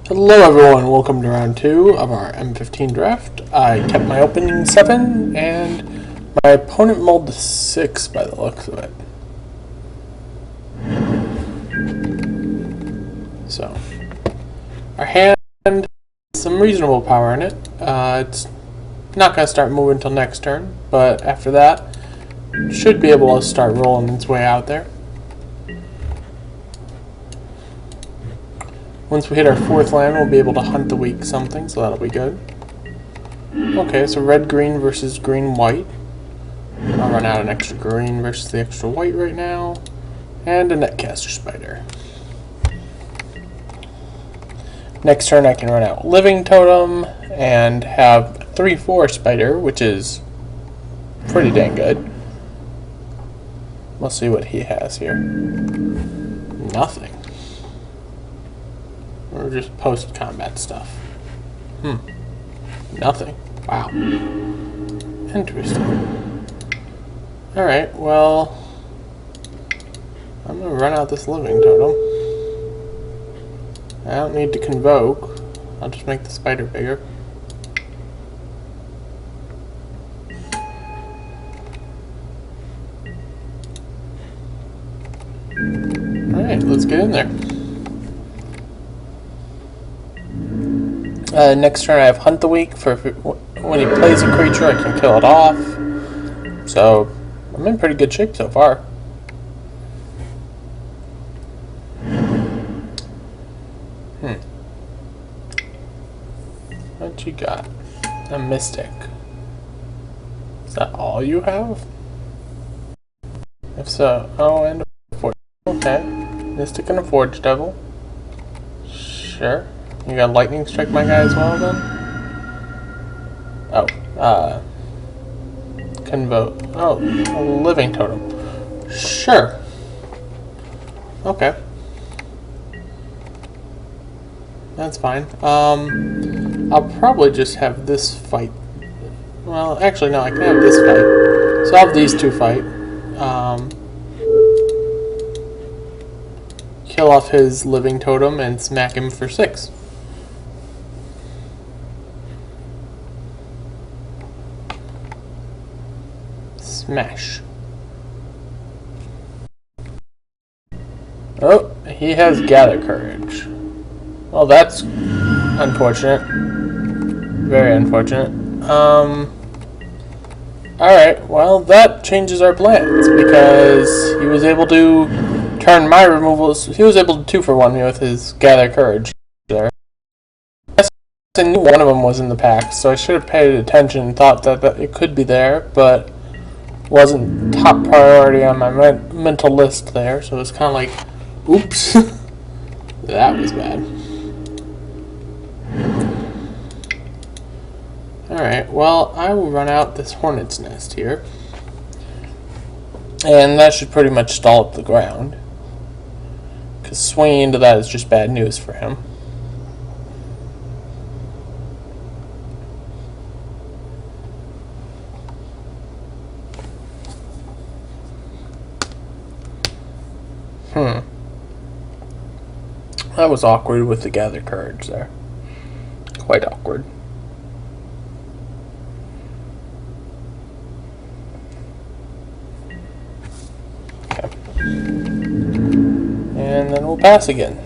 Hello everyone, welcome to round 2 of our M15 draft. I kept my opening 7, and my opponent mulled to 6 by the looks of it. So, our hand has some reasonable power in it. It's not going to start moving until next turn, but after that, should be able to start rolling its way out there. Once we hit our 4th land, we'll be able to hunt the weak something, so that'll be good. Okay, so red-green versus green-white. I'll run out an extra green versus the extra white right now. And a netcaster spider. Next turn I can run out living totem and have 3/4 spider, which is pretty dang good. We'll see what he has here. Nothing. Or just post-combat stuff. Nothing. Wow. Interesting. Alright, well, I'm going to run out this living totem. I don't need to convoke. I'll just make the spider bigger. Alright, let's get in there. Next turn I have Hunt the Weak. When he plays a creature, I can kill it off. So, I'm in pretty good shape so far. What you got? A Mystic. Is that all you have? If so, oh, and a Forge. Okay. Mystic and a Forge Devil. Sure. You got Lightning Strike my guy as well, then? Oh, Convoke. Oh, a Living Totem. Sure. Okay. That's fine. I'll probably just have this fight. Well, actually, no, I can have this fight. So I'll have these two fight. Kill off his Living Totem and smack him for 6. Smash. Oh, he has Gather Courage. Well, that's unfortunate. Very unfortunate. Alright, well, that changes our plans, because he was able to turn my removals. He was able to 2-for-1 me with his Gather Courage there. I knew one of them was in the pack, so I should have paid attention and thought that it could be there, but wasn't top priority on my mental list there, so it was kind of like, oops, that was bad. Alright, well, I will run out this Hornet's Nest here, and that should pretty much stall up the ground, because swinging into that is just bad news for him. That was awkward with the Gather Courage there. Quite awkward. Okay. And then we'll pass again.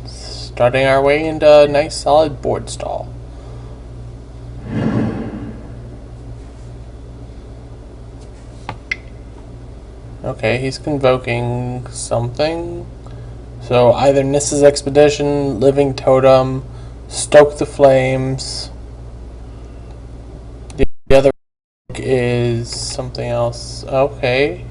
Starting our way into a nice solid board stall. Okay, he's convoking something. So either Nissa's Expedition, Living Totem, Stoke the Flames. The other is something else. Okay,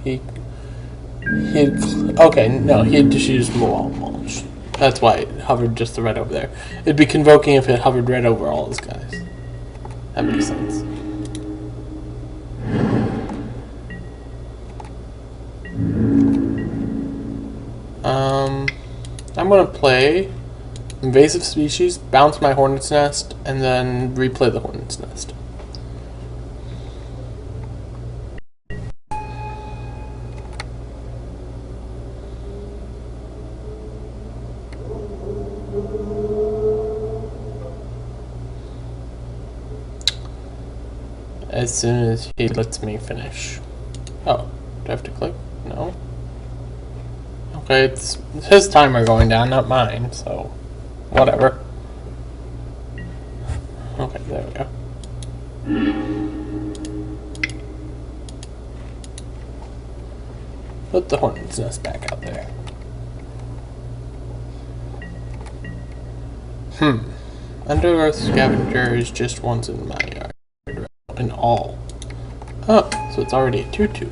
okay, no, he'd just use Mulch. That's why it hovered just the red over there. It'd be convoking if it hovered red over all his guys. That makes sense. I'm going to play Invasive Species, bounce my Hornet's Nest, and then replay the Hornet's Nest. as soon as he lets me finish. Oh, do I have to click? No. Okay, it's his timer going down, not mine, so whatever. Okay, there we go. Put the hornet's nest back out there. Undergrowth scavenger is just once in my yard. In all. Oh, so it's already a 2-2.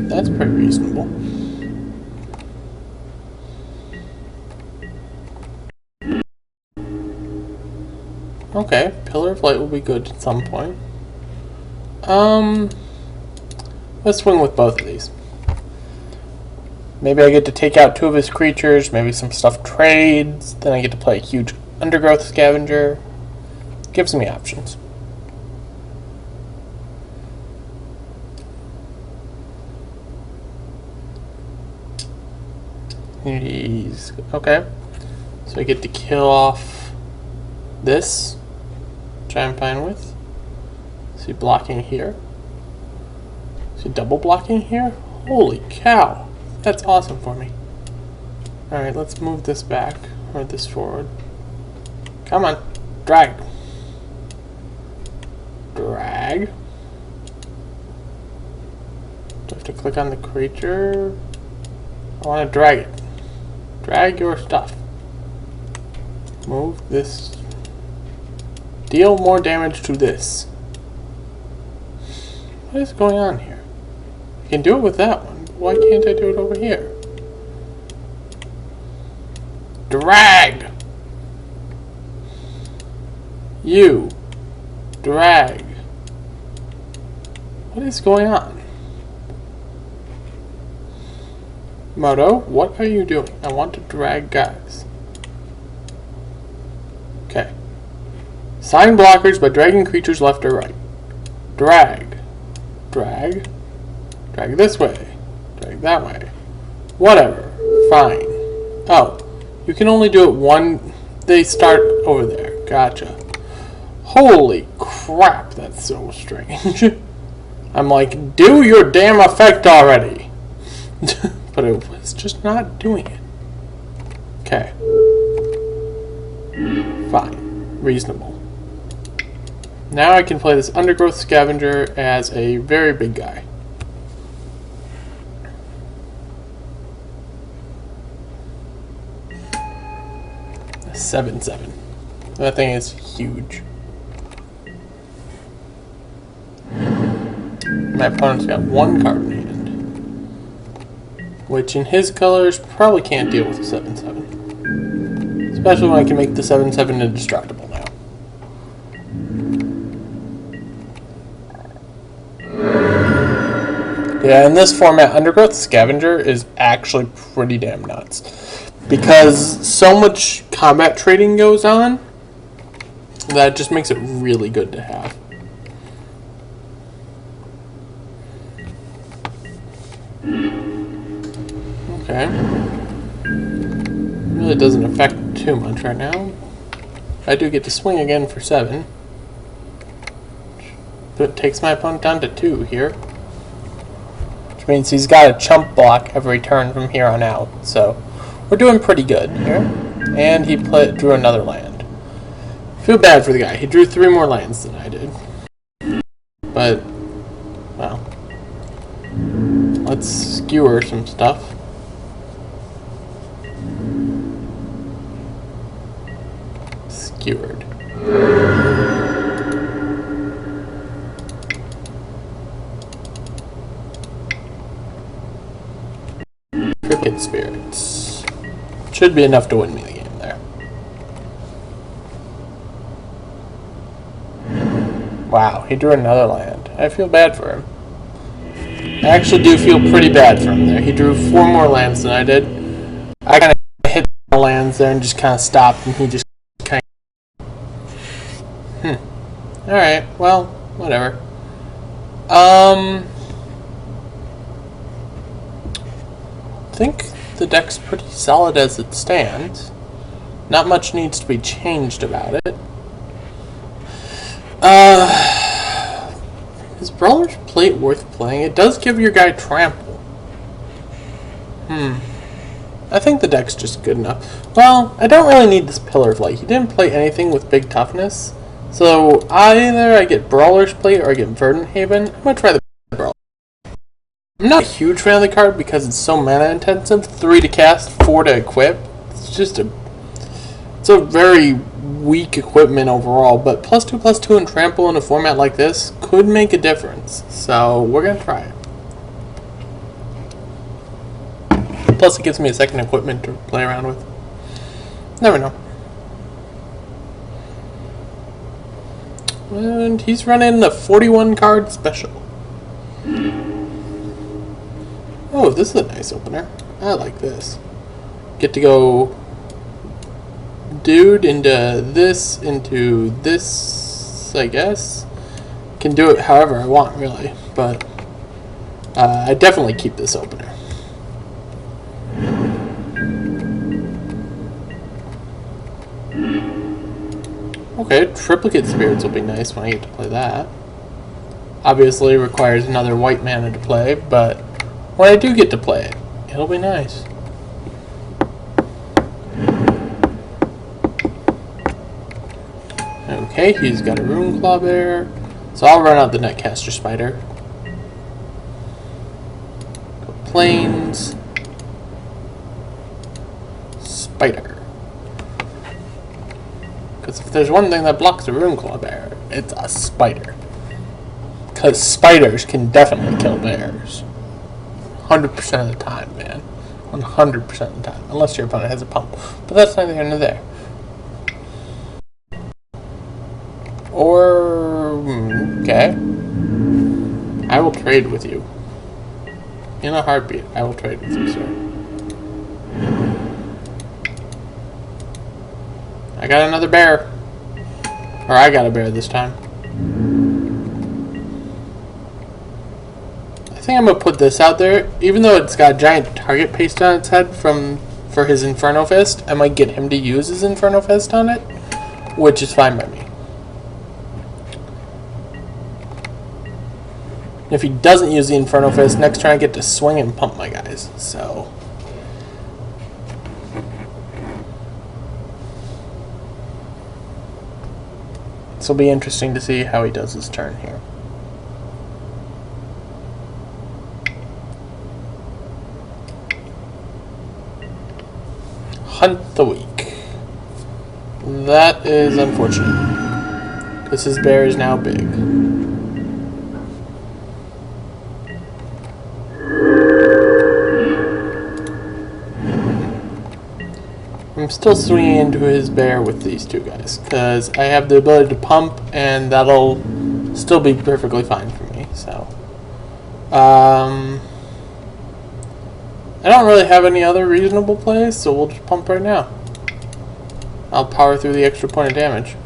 That's pretty reasonable. Okay, Pillar of Light will be good at some point. Let's swing with both of these. Maybe I get to take out 2 of his creatures, maybe some stuff trades, then I get to play a huge Undergrowth Scavenger. Gives me options. Okay. So I get to kill off this, which I'm fine with. See blocking here. See double blocking here? Holy cow! That's awesome for me. Alright, let's move this back, or this forward. Come on, drag. Drag. Do I have to click on the creature? I want to drag it. Drag your stuff. Move this. Deal more damage to this. What is going on here? I can do it with that one. Why can't I do it over here? Drag! You. Drag. What is going on? Moto, what are you doing? I want to drag guys. Okay. Sign blockers by dragging creatures left or right. Drag. Drag. Drag this way. Drag that way. Whatever. Fine. Oh. You can only do it one... They start over there. Gotcha. Holy crap, that's so strange. I'm like, do your damn effect already! But it was just not doing it. Okay. Fine. Reasonable. Now I can play this Undergrowth Scavenger as a very big guy. A 7/7. That thing is huge. My opponent's got 1 card in hand, which in his colors probably can't deal with a 7/7. Especially when I can make the 7/7 indestructible now. Yeah, in this format, Undergrowth Scavenger is actually pretty damn nuts. Because so much combat trading goes on, that just makes it really good to have. Okay. Really doesn't affect too much right now. I do get to swing again for 7. But it takes my opponent down to 2 here. Which means he's got a chump block every turn from here on out. So we're doing pretty good here. And he drew another land. Feel bad for the guy. He drew 3 more lands than I did. But, well. Let's skewer some stuff. Skewered. Cricket Spirits. Should be enough to win me the game there. Wow, he drew another land. I feel bad for him. I actually do feel pretty bad for him there. He drew 4 more lands than I did. I kind of hit the lands there and just kind of stopped, and he just kind of... Alright, well, whatever. I think the deck's pretty solid as it stands. Not much needs to be changed about it. Is Brawler's Plate worth playing? It does give your guy trample. I think the deck's just good enough. Well, I don't really need this Pillar of Light. He didn't play anything with big toughness. So either I get Brawler's Plate or I get Verdant Haven. I'm going to try the Brawler. I'm not a huge fan of the card because it's so mana intensive. 3 to cast, 4 to equip. It's a very weak equipment overall, but +2/+2 and trample in a format like this could make a difference. So we're going to try it. Plus it gives me a second equipment to play around with. Never know. And he's running a 41 card special. Oh, this is a nice opener. I like this. Get to go dude into this, I guess. Can do it however I want, really. But I definitely keep this opener. Okay, Triplicate Spirits will be nice when I get to play that. Obviously requires another white mana to play, but when I do get to play it, it'll be nice. Okay, he's got a Rune Claw Bear, so I'll run out the Netcaster Spider. Go Plains. Spider. Because if there's one thing that blocks a Rune Claw Bear, it's a spider. Because spiders can definitely kill bears. 100% of the time, man. 100% of the time. Unless your opponent has a pump. But that's neither here nor there. Or... okay. I will trade with you. In a heartbeat, I will trade with you, sir. I got another bear. Or I got a bear this time. I think I'm going to put this out there. Even though it's got a giant target paste on its head for his Inferno Fist, I might get him to use his Inferno Fist on it, which is fine by me. If he doesn't use the Inferno Fist, next turn I get to swing and pump my guys. So... this will be interesting to see how he does his turn here. Hunt the Weak. That is unfortunate, because his bear is now big. I'm still swinging into his bear with these two guys, because I have the ability to pump, and that'll still be perfectly fine for me, so. I don't really have any other reasonable plays, so we'll just pump right now. I'll power through the extra point of damage.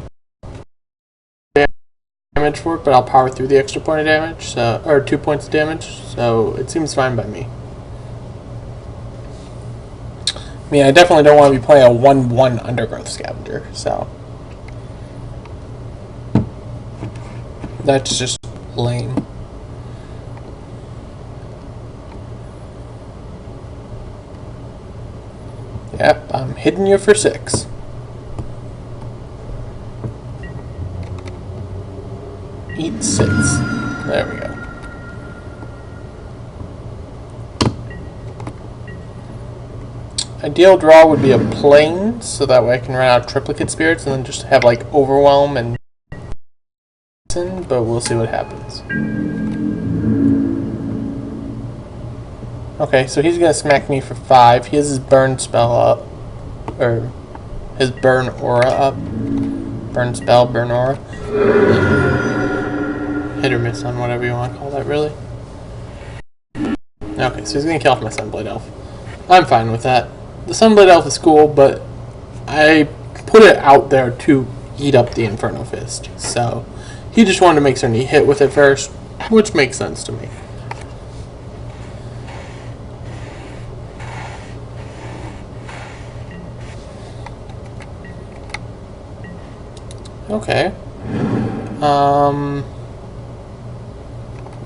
Damage for it, but I'll power through the extra point of damage, so, or 2 points of damage, so it seems fine by me. I mean, I definitely don't want to be playing a 1/1 Undergrowth Scavenger, so that's just lame. Yep, I'm hitting you for 6. Eat 6. There we go. Ideal draw would be a plane, so that way I can run out Triplicate Spirits and then just have like Overwhelm and but we'll see what happens. Okay, so he's gonna smack me for 5. He has his burn spell up. Or his burn aura up. Burn spell, burn aura. Hit or miss on whatever you want to call that, really. Okay, so he's gonna kill off my Sunblade Elf. I'm fine with that. The Sunblade Elf is cool, but I put it out there to eat up the Inferno Fist. So he just wanted to make certain he hit with it first, which makes sense to me. Okay.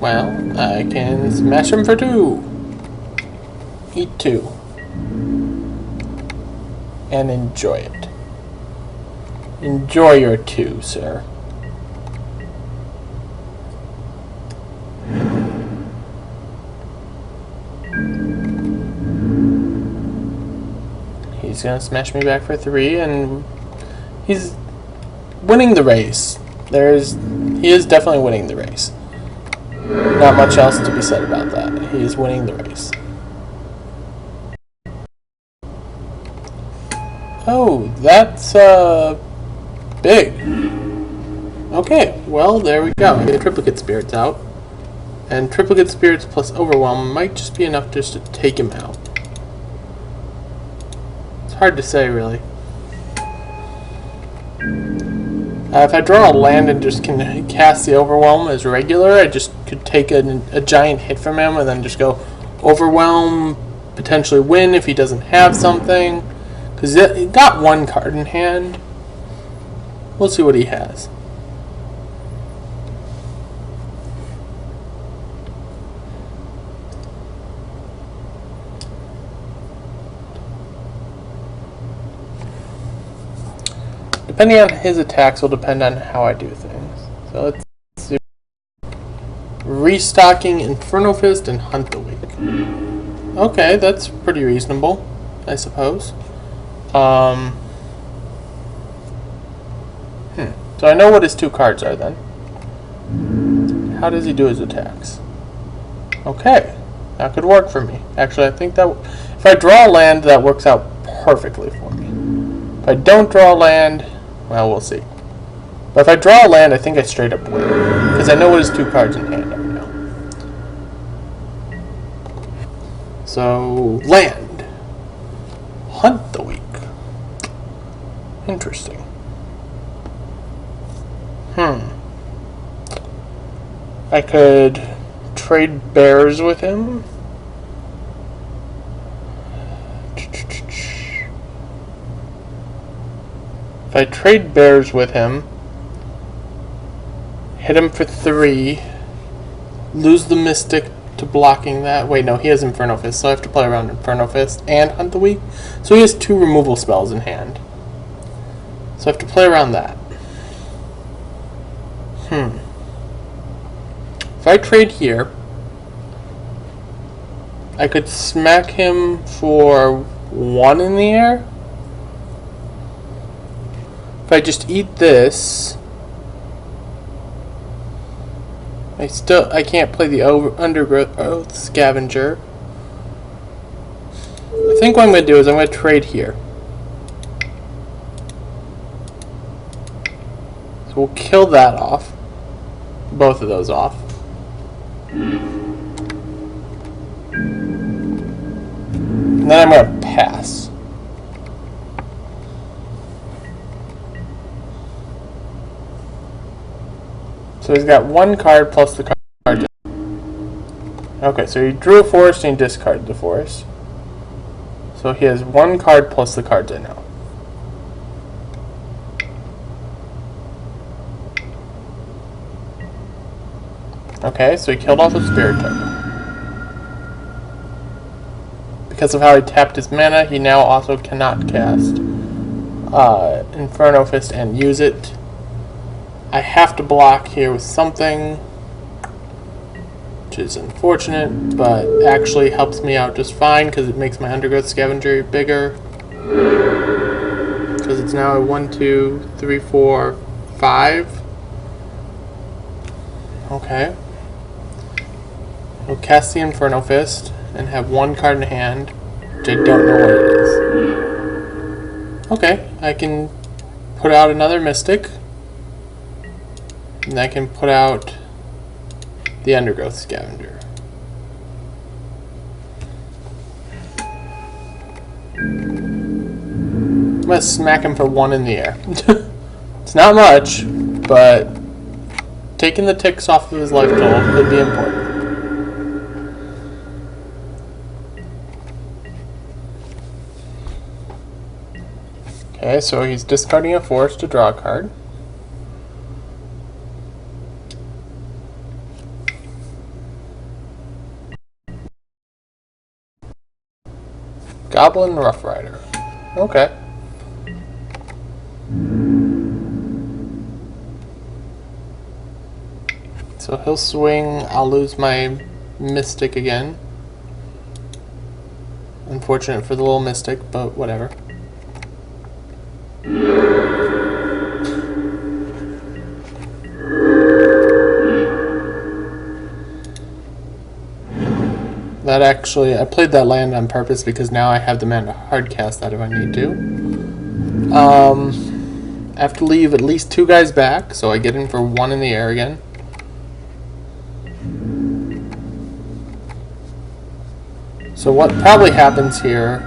Well, I can smash him for 2. Eat 2. And enjoy it. Enjoy your 2, sir. He's gonna smash me back for 3, and he's winning the race. He is definitely winning the race. Not much else to be said about that. He is winning the race. Oh, that's big. Okay, well, there we go. I get triplicate spirits out. And triplicate spirits plus overwhelm might just be enough just to take him out. It's hard to say, really. If I draw a land and just can cast the overwhelm as regular, I just could take a giant hit from him and then just go overwhelm, potentially win if he doesn't have something. Because he got 1 card in hand. We'll see what he has. Depending on his attacks will depend on how I do things. So let's do restocking Inferno Fist and Hunt the Weak. Okay, that's pretty reasonable, I suppose. So I know what his 2 cards are then. How does he do his attacks? Okay, that could work for me. Actually, I think that if I draw a land, that works out perfectly for me. If I don't draw a land, well, we'll see. But if I draw a land, I think I straight up win. Because I know what his 2 cards in hand are now. So, land. Hunt the Weak. Interesting. I could trade bears with him. If I trade bears with him, hit him for 3, lose the Mystic to blocking that. Wait, no, he has Inferno Fist, so I have to play around Inferno Fist and Hunt the Weak. So he has 2 removal spells in hand. So I have to play around that. If I trade here, I could smack him for 1 in the air. If I just eat this, I can't play the Undergrowth Scavenger. I think what I'm going to do is I'm going to trade here. So we'll kill that off. Both of those off. And then I'm going to pass. So he's got 1 card plus the card. Okay, so he drew a forest and he discarded the forest. So he has 1 card plus the cards I know. Okay, so he killed off the spirit token. Because of how he tapped his mana, he now also cannot cast Inferno Fist and use it. I have to block here with something, which is unfortunate, but actually helps me out just fine because it makes my Undergrowth Scavenger bigger. Because it's now a 1, 2, 3, 4, 5. Okay. We'll cast the Inferno Fist and have 1 card in hand, which I don't know what it is. Okay, I can put out another Mystic. And I can put out the Undergrowth Scavenger. I'm going to smack him for 1 in the air. It's not much, but taking the ticks off of his life total could be important. Okay, so he's discarding a forest to draw a card. Goblin Rough Rider. Okay. So he'll swing, I'll lose my Mystic again. Unfortunate for the little Mystic, but whatever. That actually, I played that land on purpose because now I have the mana to hardcast that if I need to. I have to leave at least 2 guys back, so I get in for 1 in the air again. So what probably happens here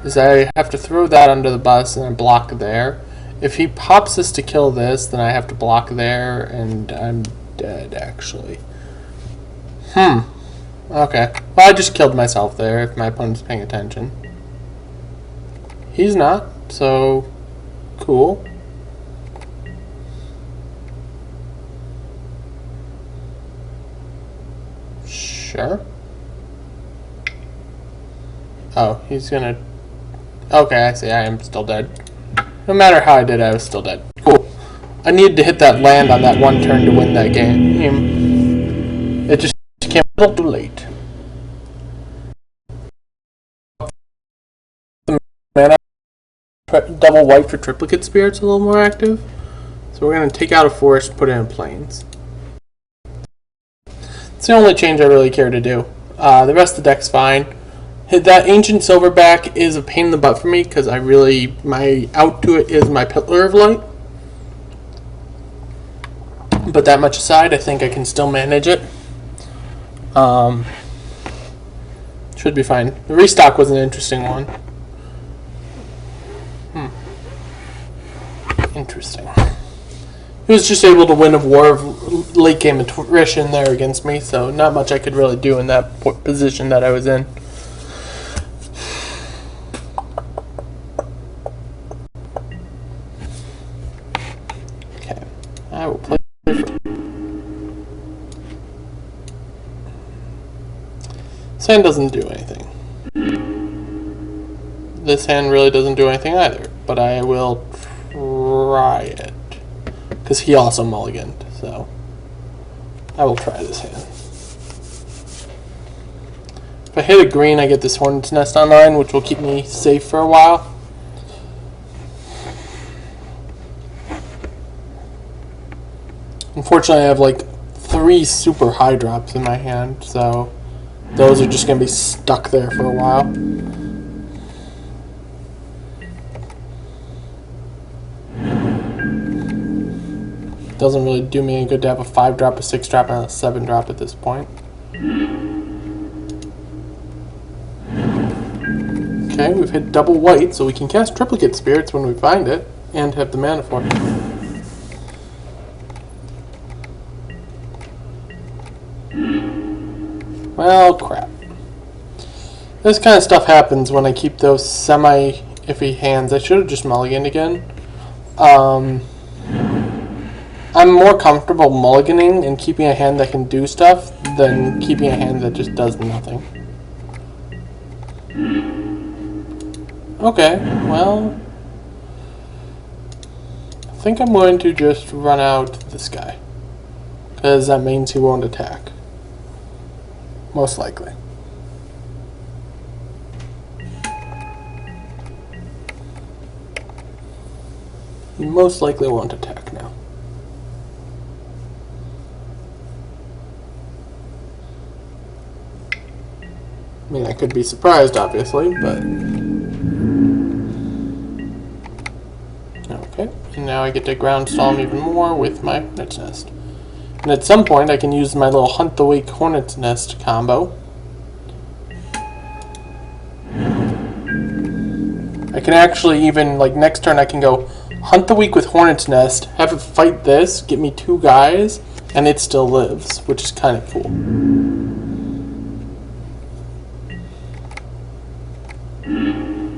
is I have to throw that under the bus and then block there. If he pops this to kill this, then I have to block there, and I'm dead, actually. Okay. Well, I just killed myself there, if my opponent's paying attention. He's not, so cool. Sure. Oh, he's gonna... Okay, I see. I am still dead. No matter how I did, I was still dead. Cool. I needed to hit that land on that one turn to win that game. It just came a little too late. The mana double white for Triplicate Spirit's a little more active. So we're going to take out a forest, put it in plains. It's the only change I really care to do. The rest of the deck's fine. That Ancient Silverback is a pain in the butt for me because my out to it is my Pillar of Light. But that much aside, I think I can still manage it. Should be fine. The restock was an interesting one. Interesting. He was just able to win a war of late game attrition there against me, so not much I could really do in that position that I was in. I will play. This hand doesn't do anything. This hand really doesn't do anything either, but I will try it. Because he also mulliganed, so I will try this hand. If I hit a green, I get this Hornet's Nest online, which will keep me safe for a while. Unfortunately, I have like 3 super high drops in my hand, so those are just going to be stuck there for a while. Doesn't really do me any good to have a 5 drop, a 6 drop, and a 7 drop at this point. Okay, we've hit double white, so we can cast Triplicate Spirits when we find it, and have the mana for it. Well, crap. This kind of stuff happens when I keep those semi-iffy hands. I should have just mulliganed again. I'm more comfortable mulliganing and keeping a hand that can do stuff than keeping a hand that just does nothing. Okay, well, I think I'm going to just run out this guy, because that means he won't attack. Most likely. He most likely won't attack now. I mean, I could be surprised, obviously, but... Okay, and now I get to ground stall him even more with my Hornet's Nest. And at some point, I can use my little Hunt the Wake Hornet's Nest combo. I can actually even, like, next turn I can go Hunt the Weak with Hornet's Nest, have it fight this, get me 2 guys, and it still lives, which is kind of cool.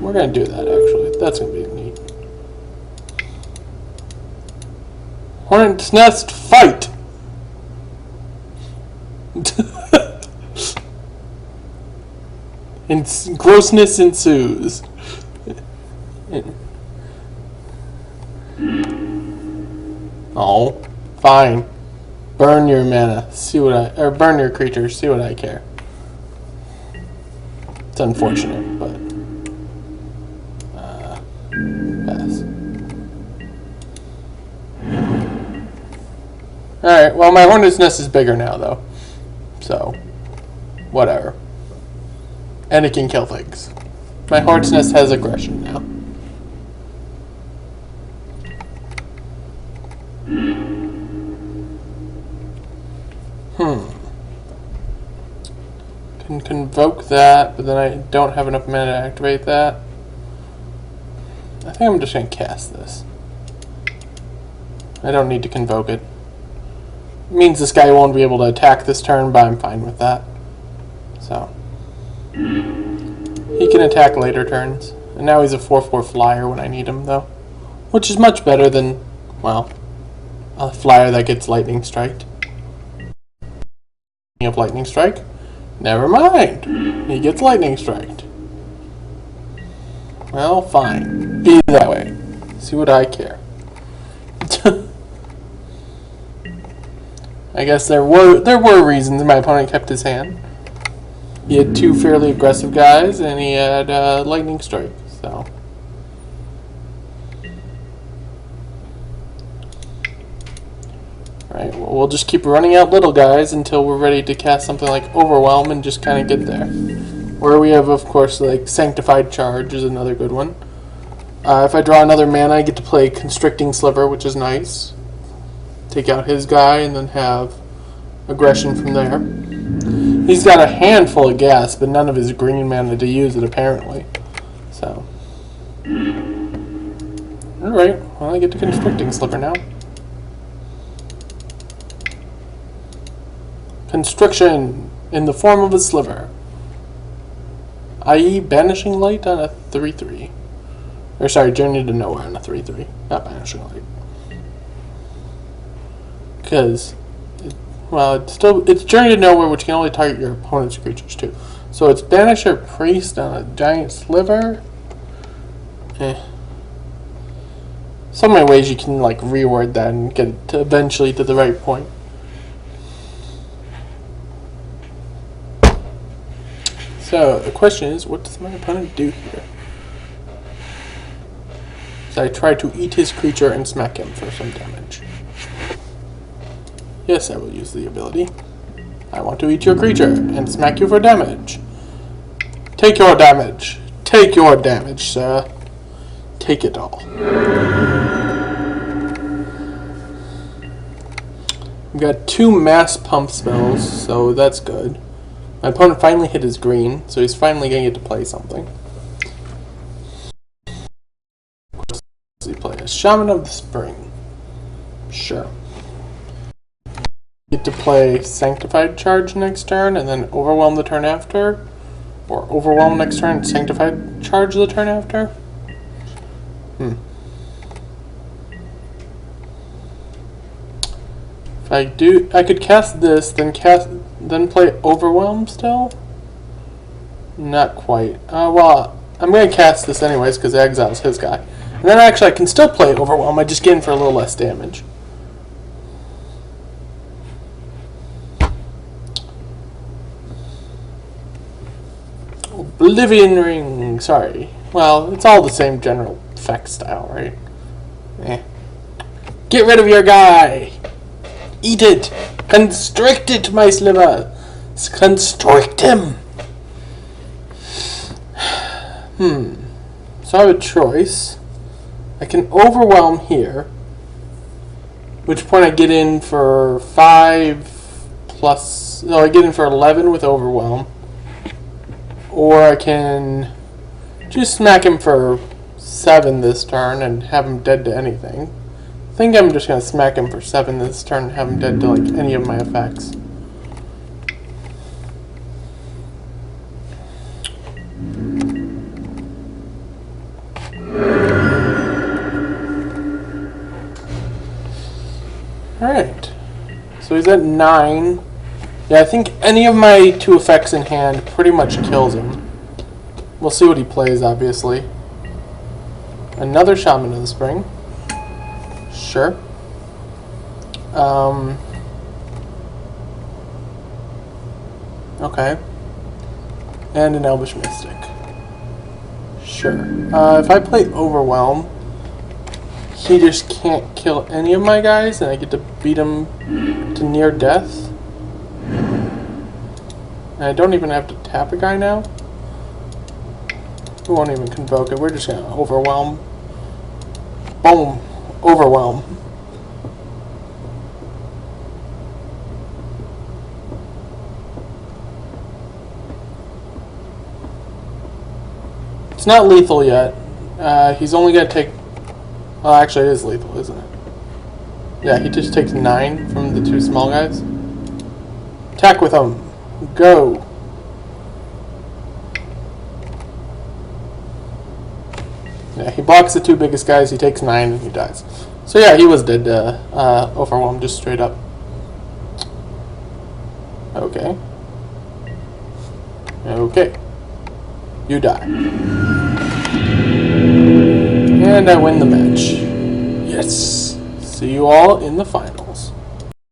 We're going to do that, actually. That's going to be neat. Hornet's Nest, fight! Grossness ensues. Oh, fine. Burn your mana. Or burn your creatures. See what I care. It's unfortunate, but pass. All right. Well, my Hornet's Nest is bigger now, though. So, whatever. And it can kill things. My Hornet's Nest has aggression now. Can convoke that, but then I don't have enough mana to activate that. I think I'm just going to cast this. I don't need to convoke it. It means this guy won't be able to attack this turn, but I'm fine with that. So. He can attack later turns. And now he's a 4/4 flyer when I need him, though. Which is much better than, well, a flyer that gets lightning striked. Of lightning strike? Never mind. He gets lightning striked. Well, fine. Be that way. See what I care. I guess there were reasons my opponent kept his hand. He had two fairly aggressive guys, and he had lightning strike. So. Alright, well, we'll just keep running out little guys until we're ready to cast something like Overwhelm and just kind of get there. Where we have, of course, like Sanctified Charge is another good one. If I draw another mana, I get to play Constricting Sliver, which is nice. Take out his guy and then have aggression from there. He's got a handful of gas, but none of his green mana to use it, apparently. So. Alright, well, I get to Constricting Sliver now. Constriction in the form of a sliver, i.e. Banishing Light on a 3/3. Or sorry, Journey to Nowhere on a 3/3, not Banishing Light. Because, it's Journey to Nowhere, which can only target your opponent's creatures too. So it's Banisher Priest on a giant sliver. So many ways you can like reword that and get it to eventually to the right point. So, the question is, what does my opponent do here? So I try to eat his creature and smack him for some damage. Yes, I will use the ability. I want to eat your creature and smack you for damage. Take your damage. Take your damage, sir. Take it all. We've got 2 mass pump spells, so that's good. My opponent finally hit his green, so he's finally going to get to play something. Of course, he play a Shaman of the Spring. Sure. Get to play Sanctified Charge next turn, and then Overwhelm the turn after? Or Overwhelm next turn, Sanctified Charge the turn after? If I do, I could cast this, then play Overwhelm still? Not quite. Well, I'm going to cast this anyways because it exiles his guy. And then actually I can still play Overwhelm, I just get in for a little less damage. Oblivion Ring, sorry. Well, it's all the same general effect style, right? Get rid of your guy! Eat it! Constrict it, my sliver! Constrict him! So I have a choice. I can Overwhelm here, which point I get in for 5 plus... No, I get in for 11 with Overwhelm. Or I can just smack him for 7 this turn and have him dead to anything. I think I'm just going to smack him for 7 this turn and have him dead to like any of my effects. Alright. So he's at 9. Yeah, I think any of my 2 effects in hand pretty much kills him. We'll see what he plays, obviously. Another Shaman of the Spring. Sure. Okay. And an Elvish Mystic. Sure. If I play Overwhelm, he just can't kill any of my guys, and I get to beat him to near death. And I don't even have to tap a guy now. We won't even convoke it. We're just gonna Overwhelm. Boom. Overwhelm. It's not lethal yet. He's only gonna take... Well, actually it is lethal, isn't it? Yeah, he just takes 9 from the 2 small guys. Attack with him. Go. Yeah, he blocks the 2 biggest guys, he takes 9, and he dies. So yeah, he was dead to Overwhelm, just straight up. Okay. Okay. You die. And I win the match. Yes. See you all in the final.